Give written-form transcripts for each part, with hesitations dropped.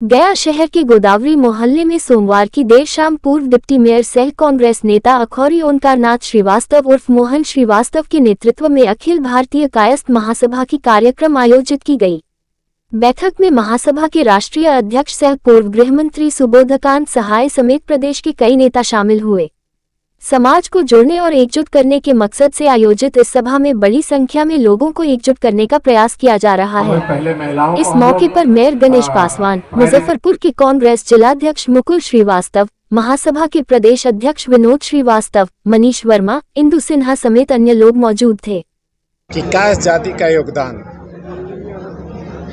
गया शहर के गोदावरी मोहल्ले में सोमवार की देर शाम पूर्व डिप्टी मेयर सह कांग्रेस नेता अखौरी ओंकारनाथ श्रीवास्तव उर्फ मोहन श्रीवास्तव के नेतृत्व में अखिल भारतीय कायस्थ महासभा की कार्यक्रम आयोजित की गई। बैठक में महासभा के राष्ट्रीय अध्यक्ष सह पूर्व गृहमंत्री सुबोधकांत सहाय समेत प्रदेश के कई नेता शामिल हुए। समाज को जोड़ने और एकजुट करने के मकसद से आयोजित इस सभा में बड़ी संख्या में लोगों को एकजुट करने का प्रयास किया जा रहा है। इस मौके पर मेयर गणेश पासवान, मुजफ्फरपुर के कांग्रेस जिलाध्यक्ष मुकुल श्रीवास्तव, महासभा के प्रदेश अध्यक्ष विनोद श्रीवास्तव, मनीष वर्मा, इंदु सिन्हा समेत अन्य लोग मौजूद थे। कायस्थ जाति का योगदान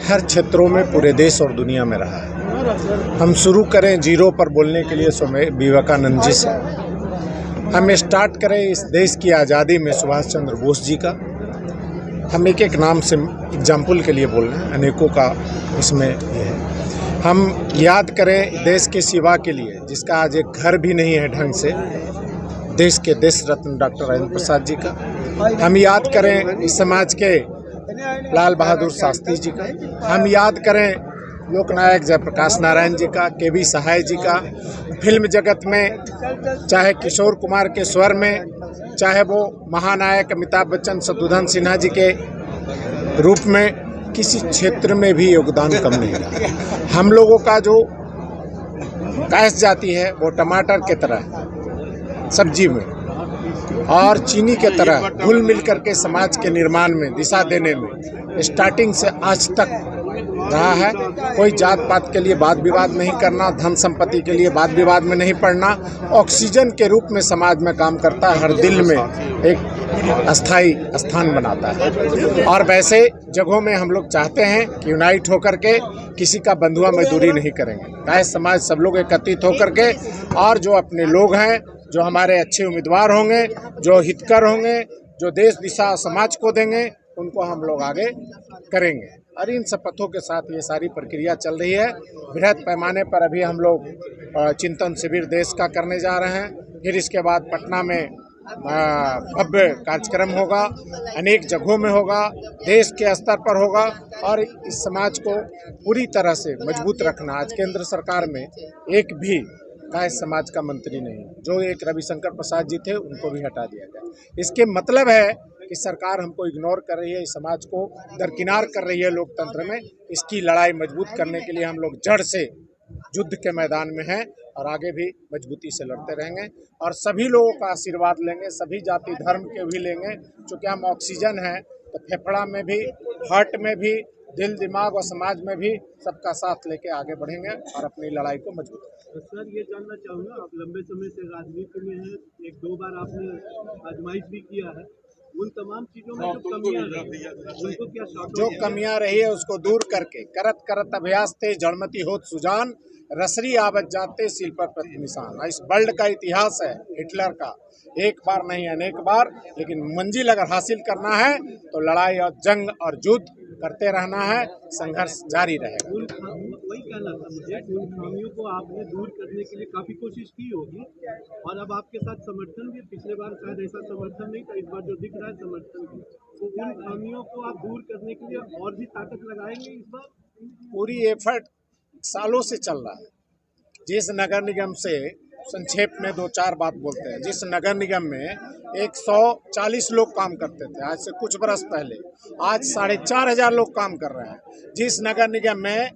हर क्षेत्रों में पूरे देश और दुनिया में रहा है। हम शुरू करें जीरो पर बोलने के लिए स्वामी विवेकानंद जी से। हम स्टार्ट करें इस देश की आज़ादी में सुभाष चंद्र बोस जी का। हम एक एक नाम से एग्जाम्पल के लिए बोल रहे हैं, अनेकों का इसमें ये है। हम याद करें देश की सेवा के लिए जिसका आज एक घर भी नहीं है ढंग से, देश के देश रत्न डॉक्टर राजेंद्र प्रसाद जी का। हम याद करें इस समाज के लाल बहादुर शास्त्री जी का। हम याद करें लोकनायक जयप्रकाश नारायण जी का, केवी सहाय जी का। फिल्म जगत में चाहे किशोर कुमार के स्वर में, चाहे वो महानायक अमिताभ बच्चन, शत्रुघ्न सिन्हा जी के रूप में, किसी क्षेत्र में भी योगदान कम नहीं रहा। हम लोगों का जो कायस्थ जाति है वो टमाटर के तरह सब्जी में और चीनी के तरह घुल मिल करके समाज के निर्माण में दिशा देने में स्टार्टिंग से आज तक रहा है। कोई जात पात के लिए वाद विवाद नहीं करना, धन संपत्ति के लिए वाद विवाद में नहीं पड़ना, ऑक्सीजन के रूप में समाज में काम करता है, हर दिल में एक अस्थाई स्थान बनाता है। और वैसे जगहों में हम लोग चाहते हैं कि यूनाइट होकर के किसी का बंधुआ मजदूरी नहीं करेंगे। कायस्थ समाज सब लोग एकत्रित होकर के और जो अपने लोग हैं, जो हमारे अच्छे उम्मीदवार होंगे, जो हितकर होंगे, जो देश दिशा समाज को देंगे, उनको हम लोग आगे करेंगे। और इन शपथों के साथ ये सारी प्रक्रिया चल रही है। बृहद पैमाने पर अभी हम लोग चिंतन शिविर देश का करने जा रहे हैं। फिर इसके बाद पटना में भव्य कार्यक्रम होगा, अनेक जगहों में होगा, देश के स्तर पर होगा। और इस समाज को पूरी तरह से मजबूत रखना। आज केंद्र सरकार में एक भी कायस्थ समाज का मंत्री नहीं, जो एक रविशंकर प्रसाद जी थे उनको भी हटा दिया गया। इसके मतलब है कि सरकार हमको इग्नोर कर रही है, इस समाज को दरकिनार कर रही है लोकतंत्र में। इसकी लड़ाई मजबूत करने के लिए हम लोग जड़ से युद्ध के मैदान में हैं और आगे भी मजबूती से लड़ते रहेंगे और सभी लोगों का आशीर्वाद लेंगे, सभी जाति धर्म के भी लेंगे। चूँकि हम ऑक्सीजन हैं तो फेफड़ा में भी, हार्ट में भी, दिल दिमाग और समाज में भी सबका साथ लेके आगे बढ़ेंगे और अपनी लड़ाई को मजबूत करेंगे। सर, ये जानना चाहूँगा, आप लंबे समय से राजनीति में हैं, एक दो बार आपने आजमाइश भी किया है, उन तमाम चीजों में जो कमियां रही उनको क्या जो कमियां रही है उसको दूर करके करत करत अभ्यास थे जड़मती होत सुजान, रसरी आवत जाते सिल पर प्रति निशान। इस वर्ल्ड का इतिहास है हिटलर का, एक बार नहीं अनेक बार, लेकिन मंजिल अगर हासिल करना है तो लड़ाई और जंग और युद्ध करते रहना है, संघर्ष जारी रहेगा। वही कहना था मुझे, उन खामियों को आपने दूर करने के लिए काफी कोशिश की होगी और अब आपके साथ समर्थन भी, पिछले बार शायद ऐसा समर्थन नहीं था, इस बार जो दिख रहा है समर्थन भी। तो उन खामियों को आप दूर करने के लिए और भी ताकत लगाएंगे इस बार? पूरी एफर्ट सालों से चल रहा है। जिस नगर निगम से, संक्षेप में दो चार बात बोलते हैं, जिस नगर निगम में 140 लोग काम करते थे आज से कुछ बरस पहले, आज 4500 लोग काम कर रहे हैं। जिस नगर निगम में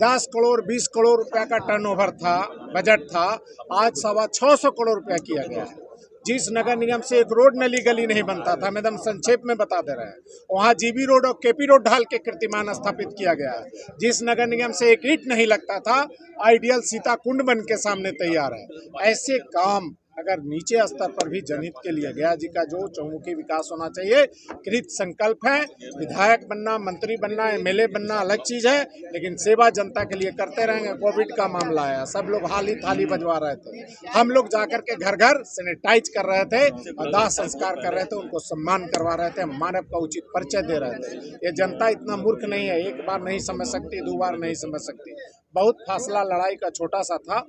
10 करोड़ 20 करोड़ रुपया का टर्नओवर था, बजट था, आज 625 करोड़ रुपया किया गया है। जिस नगर निगम से एक रोड नली गली नहीं बनता था, मैडम संक्षेप में बता दे रहे हैं, वहाँ जीबी रोड और केपी रोड ढाल के कीर्तिमान स्थापित किया गया है। जिस नगर निगम से एक ईंट नहीं लगता था, आइडियल सीता कुंड बन के सामने तैयार है। ऐसे काम अगर नीचे स्तर पर भी जनहित के लिए गया जी का जो चहुमुखी विकास होना चाहिए, कृत संकल्प है। विधायक बनना, मंत्री बनना, एमएलए बनना अलग चीज़ है, लेकिन सेवा जनता के लिए करते रहेंगे। कोविड का मामला आया, सब लोग हाली थाली बजवा रहे थे, हम लोग जाकर के घर घर सैनिटाइज कर रहे थे और दाह संस्कार कर रहे थे, उनको सम्मान करवा रहे थे, मानव का उचित परिचय दे रहे थे। ये जनता इतना मूर्ख नहीं है, एक बार नहीं समझ सकती, दो बार नहीं समझ सकती। बहुत फासला लड़ाई का छोटा सा था,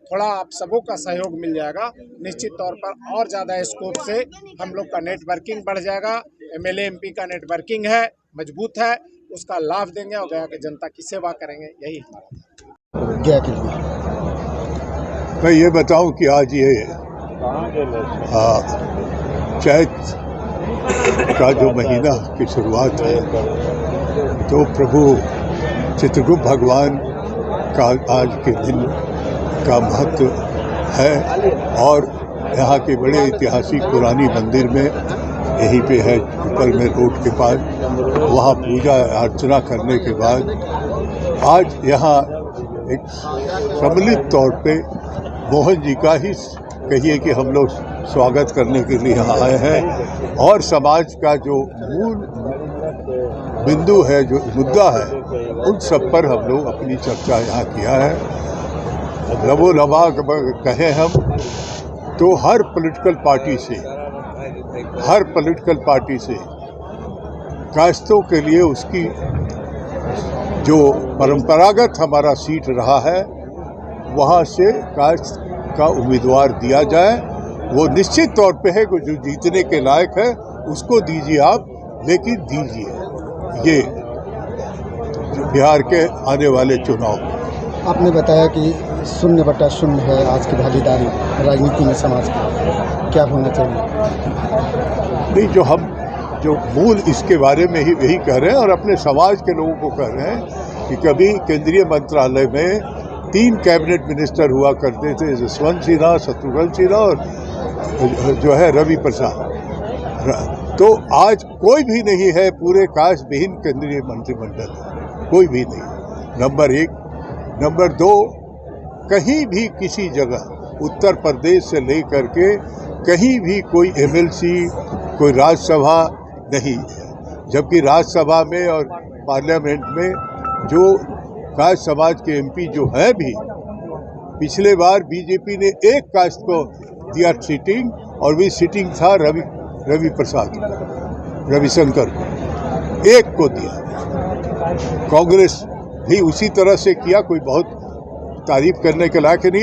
थोड़ा आप सबों का सहयोग मिल जाएगा, निश्चित तौर पर और ज़्यादा स्कोप से हम लोग का नेटवर्किंग बढ़ जाएगा। एमएलए एमपी का नेटवर्किंग है, मजबूत है, उसका लाभ देंगे और गया कि जनता की सेवा करेंगे, यही हमारा। गया के लिए। मैं ये बताऊं कि आज ये चैत का जो महीना की शुरुआत है, तो प्रभु चित्रगुप्त भगवान का आज के दिन का महत्व है। और यहाँ के बड़े ऐतिहासिक पुरानी मंदिर में, यहीं पे है ऊपर में रोड के पास, वहाँ पूजा अर्चना करने के बाद आज यहाँ एक सम्मिलित तौर पे मोहन जी का ही कहिए कि हम लोग स्वागत करने के लिए यहाँ आए हैं। और समाज का जो मूल बिंदु है, जो मुद्दा है, उन सब पर हम लोग अपनी चर्चा यहाँ किया है। लबो लबा कहें हम तो हर पॉलिटिकल पार्टी से कायस्थों के लिए उसकी जो परंपरागत हमारा सीट रहा है, वहाँ से कायस्थ का उम्मीदवार दिया जाए। वो निश्चित तौर पे है कि जो जीतने के लायक है उसको दीजिए आप, लेकिन दीजिए ये बिहार के आने वाले चुनाव में। आपने बताया कि 0/0 है आज की भागीदारी राजनीति में समाज की, क्या होना चाहिए? नहीं, जो मूल इसके बारे में ही यही कह रहे हैं और अपने समाज के लोगों को कह रहे हैं कि कभी केंद्रीय मंत्रालय में 3 कैबिनेट मिनिस्टर हुआ करते थे, जसवंत सिन्हा, शत्रुघ्न सिन्हा और जो है रवि प्रसाद। तो आज कोई भी नहीं है पूरे कास्ट विहीन केंद्रीय मंत्रिमंडल, कोई भी नहीं। नंबर 1। नंबर 2, कहीं भी किसी जगह उत्तर प्रदेश से लेकर के कहीं भी कोई MLC, कोई राज्यसभा नहीं है। जबकि राज्यसभा में और पार्लियामेंट में जो कास्ट समाज के MP जो है भी, पिछले बार बीजेपी ने एक कास्ट को दिया सीटिंग, और भी सीटिंग था रवि प्रसाद, रविशंकर को, एक को दिया। कांग्रेस भी उसी तरह से किया, कोई बहुत तारीफ करने के लायक नहीं है।